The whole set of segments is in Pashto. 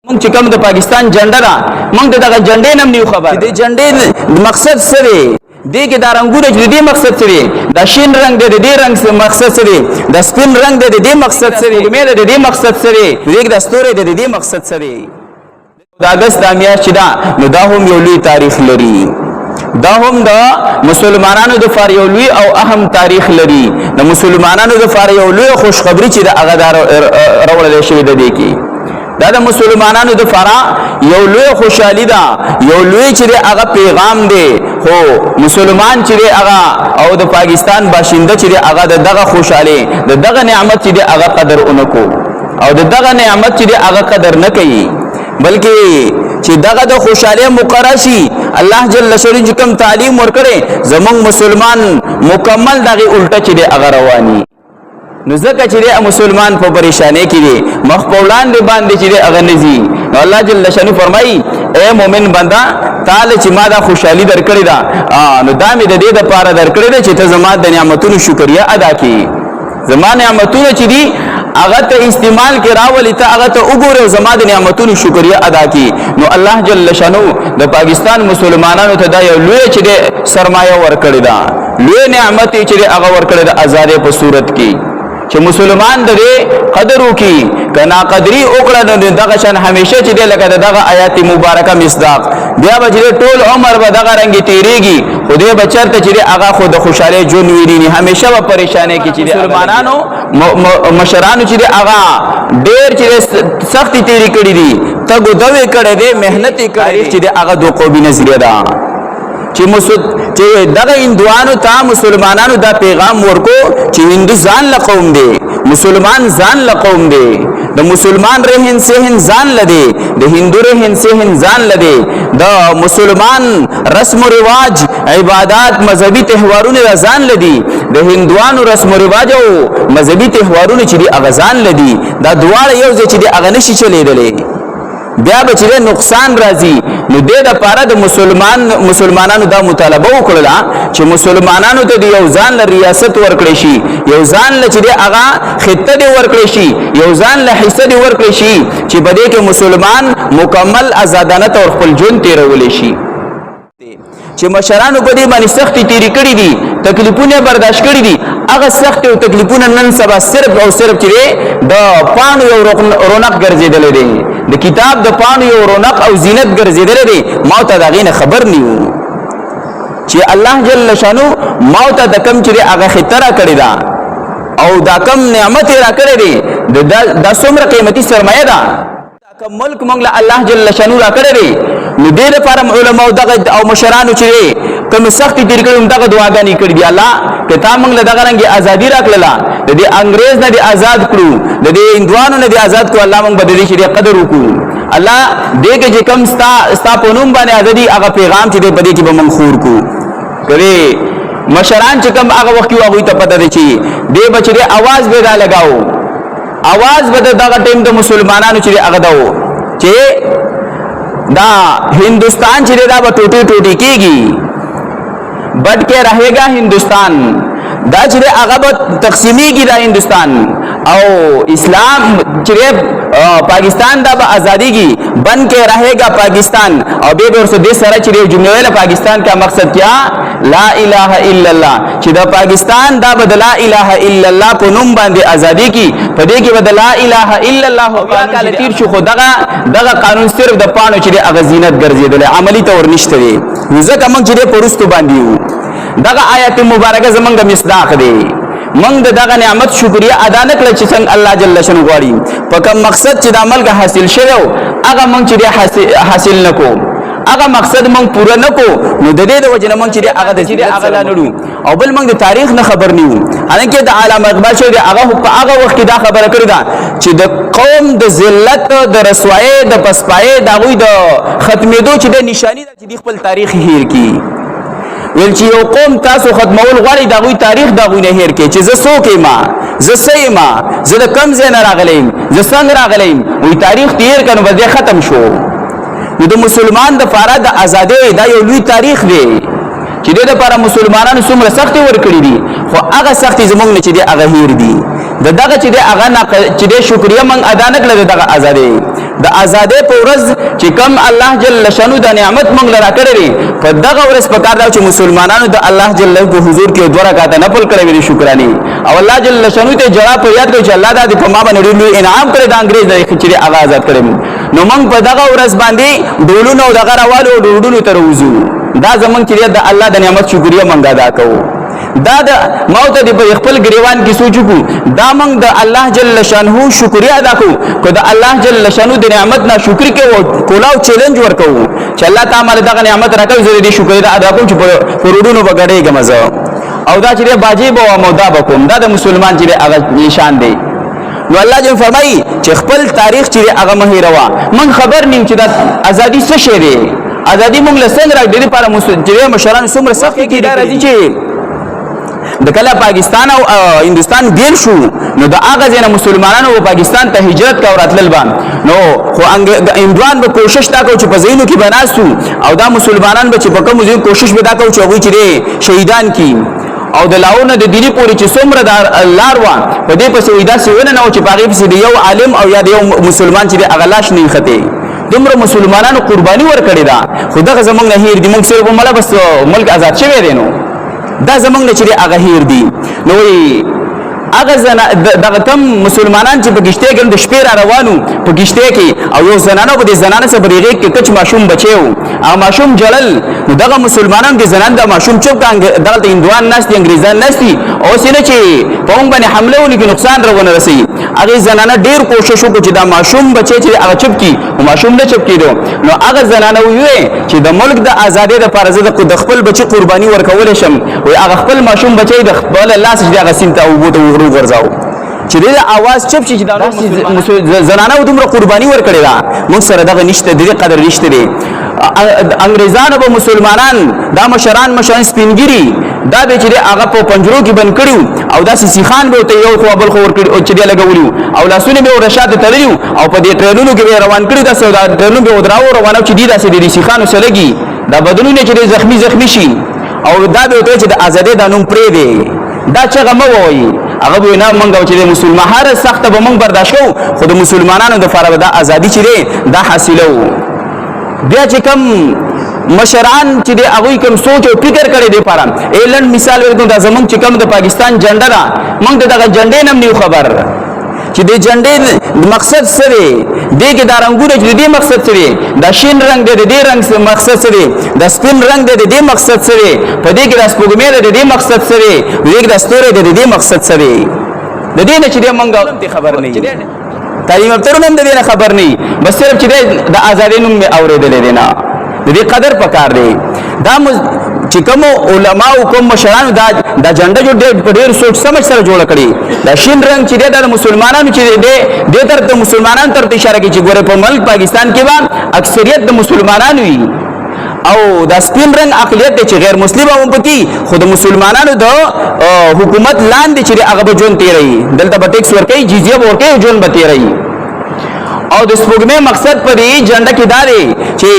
مونږ چې کوم د پاکستان جنډه ده مونږ دغه جنډې نم نیو خبر د جنډې مقصد څه دی دې کې دا رنگونه چې دې مقصد څه دی دا شین رنگ دی دې رنگ مقصد څه دی دا سپین رنگ دی دې مقصد څه دی مې دې مقصد څه دی دې د ستوري دې مقصد څه دی دا اگست د میاشت چې دا نو دا هم یو لوی تاریخ لري دا هم د مسلمانانو د فار یو لوی او اهم تاریخ لري د مسلمانانو د فار یو لوی خوشخبری چې د هغه راوړل شوی د دې کې دا د مسلمانانو د فرا یو لوی خوشحالي ده یو لوی چې هغه پیغام دی خو مسلمان چې هغه او د پاکستان باشنده چې هغه دغه خوشحالي دغه نعمت چې هغه قدر اونکو او دغه نعمت چې هغه قدر نه کوي بلکې چې دغه د خوشحالي مقرشي الله جل شانه کوم تعلیم ورکړي زمون مسلمان مکمل دغه الټه چې هغه رواني نو ځکه چې مسلمان په پریشانی کې دي مخ په وړاندې باندې چې هغه نزي الله جل شانه فرمایي اے مؤمن بندا تعالی چې ما دا خوشحالي درکړې ده نو دا مې د دې لپاره درکړې ده چې ته زما د نعمتونو شکریا ادا کړې زما نعمتونه چې دي هغه ته استعمال کې راولي ته هغه ته وګوره زما د نعمتونو شکریا ادا کړې نو الله جل شانه د پاکستان مسلمانانو ته دا یو لوی چې سرمایه ورکړې ده لوی نعمت چې هغه ورکړې ده آزادې په صورت کې چې مسلمان دغه قدر وکي کنا قدرې وکړه دغه شان همیشه چې لکه دغه آیات مبارکه مصداق بیا به ټول عمر به دغه رنګ تیریږي خدای بچرته چې هغه خود خوشاله جون ویرینی همیشه به پریشانه کې چې مسلمانانو مشرانو چې هغه ډېر چې سختي تیری کړی دي تګو دوی کړی دي مهنت کړی چې هغه دوه قومي نظریه ده چې دغه هندوانو ته مسلمانانو دا پیغام ورکو چې هندو ځان له قوم دی مسلمان ځان له قوم دی د مسلمان رهن سهن ځان لدی د هندو رهن سهن ځان لدی د مسلمان رسم و رواج عبادت مذهبي تهوارونه ځان لدی د هندوانو رسم و رواج او مذهبي تهوارونه چې هغه ځان لدی دا دواړه یو ځای چې هغه نشي چلیدلې بیا به چې نقصان راځي نو د لپاره د مسلمانانو دا مطالبه وکړه چې مسلمانانو ته یو ځان له ریاست ورکړي شي یو ځان له چې هغه خطه دی ورکړي شي یو ځان له حصہ دی ورکړي شي چې په دې کې مسلمان مکمل آزادانه تور خپل ژوند تیرول شي چې مشرانو په دې باندې سختي تیری کړې دي تکلیفونه برداشت کړې دي هغه سخت او تکلیفونه نن سبا صرف او صرف چې د پانو یو رونق ګرځیدل دي د کتاب د پانو یو رونق او زینت ګرځیدل دي ما ته دا غینه خبر نیو چې الله جل شانو ما ته د کم چې هغه خطره کړی دا او دا کم نعمت را کړی دي د څومره قیمتي سرمایه ده کوم ملک مونږ له الله جل شانو را کړی دي نو دې لپاره علماء دغه او مشرانو چې کوم سختي تیر کړم دغه دعاګانې کړې دي الله کته مونږ له دغه رنګي ازادي راکړه د دې انګريز نه دي آزاد کړو د دې هندوانو نه دي آزاد کړو الله مونږ بدلی شي قدر وکړو الله دې کې چې کوم ستا په نوم باندې ازادي هغه پیغام چې دې بدی کې به مونږ خور کو کړي مشران چې کوم هغه وخت یو هغه ته پته دي چې دې بچي आवाज به دا لگاو आवाज به دغه ټیم د مسلمانانو چې هغه داو چې دا हिंदुस्तान چې دا به ټوټي ټوټي کیږي بټ کې रहेगा हिंदुस्तान دا چې هغه به تقسیمیږي دا हिंदुस्तान او اسلام چې پاکستان دا به ازاديږي بن کې रहेगा पाकिस्तान او به ورسره د سره چې جمهوریت پاکستان کا مقصد کیا لا اله الا الله چې دا پاکستان دا به لا اله الا الله په نوم باندې ازادي کی په دې کې به لا اله الا الله بیا کله تیر شو خو دغه قانون صرف د پانو چې هغه زینت ګرځیدل عملی تور نشته دی ځکه موږ چې پرستو باندې دغه آیت مبارکه زمونږ مصداق دی موږ دغه نعمت شکریا ادا نکړل چې څنګه الله جل شانه غواړي په کوم مقصد چې د عمل کا حاصل شوه هغه موږ چې حاصل نکو هغه مقصد موږ پوره نکو نو د دې د وجه موږ چې هغه د دې هغه لانړو او بل موږ د تاریخ نه خبر نیو حالانکه د علامه اقبال شوی هغه په هغه وخت کې دا خبره کړې ده چې د قوم د ذلت د رسوایی د پسپای د غوی د ختمېدو چې د نشانی د خپل تاریخ هیر کی ول چې یو قوم تاسو ختمول غواړي دا غوی تاریخ دا غوی نه هیر کې چې زه څوک ما زه سېما زه د کم ځای نه راغلم زه څنګه راغلم وی تاریخ تیر کنه به ختم شو د مسلمان د فراد ازادي دا یو لوی تاریخ دی چې د لپاره مسلمانانو څومره سختي ورکړي دي خو هغه سختي زمونږ نه چې دی هغه هیر دي دغه چې هغه چې شکریا من ادا نکړه دغه ازادي د ازادي په ورځ چې کوم الله جل شانو د نعمت مونږ لرا کړی په دغه ورځ په کار دا چې مسلمانانو د الله جل په حضور کې دوه رکعات نفل کړی وي شکرانی او الله جل شانو ته جواب په یاد کوي چې الله د په ما باندې ډېر انعام کړی د انګريز د چې هغه آزاد کړی نو مونږ په دغه ورځ باندې ډولونو او دغه راوالو ډولونو تر وځو دا زمونږ چې د الله د نعمت شکریا مونږ ادا کوو دا د موت دی په خپل گریوان کې سوچو دا موږ د الله جل شانه شکریا ادا کوو کو د الله جل شانه د نعمت نه شکر کې کولاو چیلنج ورکو چې الله تعالی دغه نعمت راکوي زه دې شکریا ادا کوم چې پرودونو بغړېږم زه او دا چې واجب او مودا بکوم دا د مسلمان چې هغه نشان دی نو الله جل فرمایي چې خپل تاریخ چې هغه مهیروا من خبر نیم چې د ازادي څه شی دی ازادي موږ له څنګه راځي لپاره مسلمان مشران څومره سخت کې دا راځي چې د کله پاکستان او هندستان بیل شو نو د هغه ځنه مسلمانانو په پاکستان ته هجرت کا وراتل بان نو خو اندوان به کوشش تا کو چې په زینو کې بناسو او دا مسلمانان به چې په کوم ځای کوشش ودا کو چې وایي چې شهیدان کی او د لاونه د دیني پوری چې څومره د لار و په دې په سویدا سوینه نو چې پاغي په یو عالم او یا یو مسلمان چې اغلاش نه خته دومره مسلمانانو قرباني ورکړي دا خدای زمونږ نه هیر دي موږ سره په مله بس ملک آزاد شوی دی نو دا زمونږ نه چې هغه هیر دي نو وی هغه دغه تم مسلمانان چې په گشته کې د شپې را روانو په گشته کې او یو زنانه په دې زنانه سره بریغه کې کچ ماشوم بچیو او ماشوم جلل نو دغه مسلمانان د زنان د ماشوم چوک دغه هندوان نشي انګريزان نشي او سینه چې په موږ باندې حمله ونکړي نقصان راونه رسي هغه زنانه ډیر کوشش وکړي چې دا ماشوم بچي چې هغه چپ کی او ماشوم نه چپ کیدو نو هغه زنانه وی چې د ملک د ازادۍ د فرض د خپل بچي قرباني ورکول شم او هغه خپل ماشوم بچي د خپل الله سجده غسیم ته وبوته ورځاو چې د आवाज چپ شي چې دا زنانه دومره قرباني ورکړي دا موږ سره دغه نشته د قدر نشته دي انګريزانو به مسلمانان دا مشران سپینګری دا به چې هغه په پنجرو کې بند کړیو او دا سیخان به ته یو خو بل خو ور کړی او چې لګولیو او لاسونه به رشاد تړلیو او په دې ټرینونو کې روان کړی دا سودا ټرینونو به ودراو روانو چې دي داسې دي سیخانو سره لګي دا بدلونه چې زخمی شي او دا به ته چې د ازادۍ د نوم پرې دی دا چې غمو وایي هغه به نه مونږ چې مسلمان هر سخت به مونږ برداشت کوو خو د مسلمانانو د فرض د ازادي چې دا حاصلو بیا چې کم مشران چې د هغه کوم سوچ او فکر کړي دی پاره ایلن مثال ورته د زمونږ چې کم د پاکستان جنډه را مونږ دغه جنډې نم نیو خبر چې د جنډې مقصد سره دی کې دا رنگونه چې د مقصد سره د شین رنگ د دې رنگ سره مقصد سره د سپین رنگ د دې مقصد سره په دې کې د سپوږمۍ د دې مقصد سره ویګ د ستوري د دې مقصد سره د دې نه چې مونږ خبر نه تعلیم ترونه د دې خبر نه بس صرف چې د ازادۍ نوم اوریدل دي نه د دې قدر پکار دی دا چې کوم علما او کوم مشران دا جنډه جو ډېر سوچ سمجھ سره جوړ کړي دا شین رنگ چې د مسلمانانو چې د تر مسلمانانو تر اشاره کوي چې ګوره په ملک پاکستان کې با اکثریت د مسلمانانو وي او دا سپین رنگ اقلیت چې غیر مسلمان هم پکې خود مسلمانانو د حکومت لاندې چې هغه به جون تیری دلته به ټیکس ورکړي جزیه ورکړي جون به تیری او د سپوږمۍ مقصد په دې جنډه کې داري چې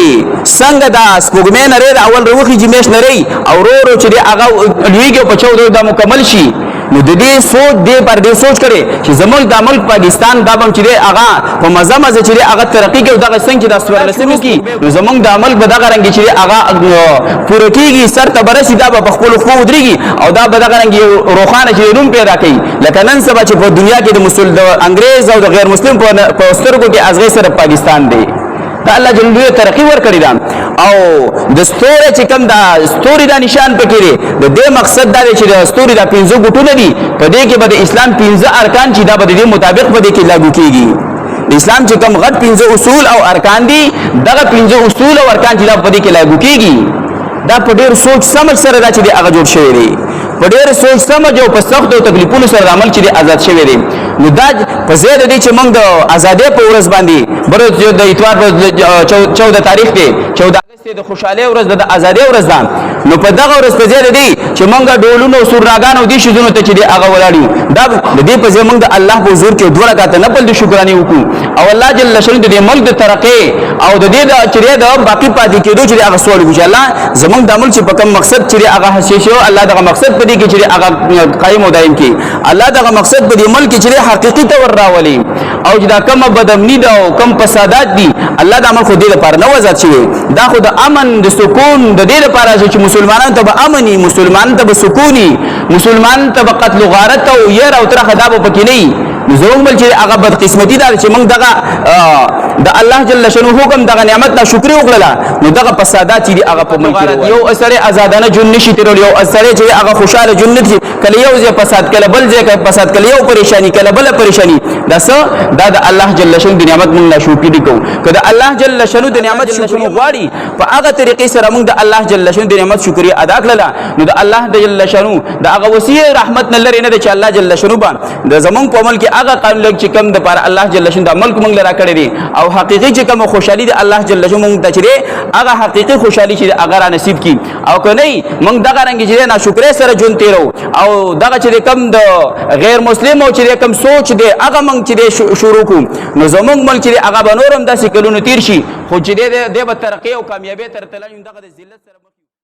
څنګه دا سپوږمۍ نری اول روخي جمیش نری او رو چې هغه لویږي په 14 دا مکمل شي نو د دې سوچ دې پر دې سوچ کړي چې زموږ د ملک پاکستان دا بم چې هغه په مزه چې هغه ترقی کوي دغه څنګه د سوالسمو کې نو زموږ د ملک به دغه رنګ چې هغه پوره کیږي سر ته برسي دا په خپل خو ودرېږي او دا به دغه رنګ روخانه چې نوم پیدا کوي لکه نن سبا چې په دنیا کې د مسلمان د انګريز او د غیر مسلم په سترګو کې ازغه سره پاکستان دی دا الله جل جلاله ترقی ور کړی دا او د ستوري چې کوم دا ستوري دا نشان پکې دی د دې مقصد دا چې د ستوري دا 15 ګټونه دي په دې کې به د اسلام 15 ارکان چې دا به د مطابق په دې کې لاګو کیږي اسلام چې کوم غټ 15 اصول او ارکان دي دغه 15 اصول او ارکان چې دا په دې کې لاګو کیږي دا په ډېر سوچ سمجھ سره دا چې هغه جوړ شوی دی په ډېر سوچ سمجھ او په سخت او تکلیفونو سره عمل چې آزاد شوی دی نو دا په زیاده دي چې موږ د ازادۍ په ورځ باندې بر د اتوار 14 تاریخ کې 14 اگست د خوشاله ورځ د ازادي ورځ ده نو په دغه ورځ په ځای دی چې مونږه ډولونو سورناګانو دي شذونو ته چې دی هغه ولاړو دا د دې په ځای مونږ د الله په حضور کې دوه رکعات نفل د شکرانه وکړو او الله جل شانه د ملک د ترقې او د دې د چریه د باقی پاتې کېدو چې هغه سوال وکړي الله زمونږ د عمل چې په کوم مقصد چې هغه حاصل شو الله دغه مقصد په دې کې چې هغه قائم او دائم کی الله دغه مقصد په دې ملک چې حقيقي تور راولي او چې دا کوم بدامنی دا او کوم فسادات دي الله د عمل خو دې لپاره نه وزات شي دا خو د امن د سکون د دې لپاره چې مسلمانان ته به امني مسلمانان ته به سکوني مسلمان ته به قتل غارت او ير او تر خداب پکې نه زوم بل چې هغه بد قسمتي دار چې موږ دغه د الله جل شانه حکم دغه نعمت نه شکر وکړه نو دغه فسادات دي هغه په ملک یو اثر آزادانه جون نشي تر یو اثر چې هغه خوشاله جنت کله یو ځای فساد کله بل ځای فساد کله یو پریشانی کله بل پریشانی دا د الله جل شانه د نعمت موږ نه شکر دي کوو کله الله جل شانه د نعمت شکر غواړي په هغه طریقې سره موږ د الله جل شانه د نعمت شکریا ادا کړل نو د الله جل شانه د هغه وسیع رحمت نه لري نه چې الله جل شانه باندې د زمون په عمل کې هغه قانون لګ چې کم د پر الله جل شانه د ملک موږ لرا کړی دي او حقيقي چې کوم خوشحالي د الله جل شانه موږ ته چره هغه حقيقي خوشحالي چې هغه را نصیب کی او کنه موږ دغه رنګ چې نه شکر سره جون تیرو او دغه چې کم د غیر مسلم او چې کم سوچ دی هغه موږ چې شروع کوم نو زموږ ملک چې هغه بنورم داسې کلونو تیر شي خو چې د به ترقی او کامیابی تر تلای دغه د ذلت سره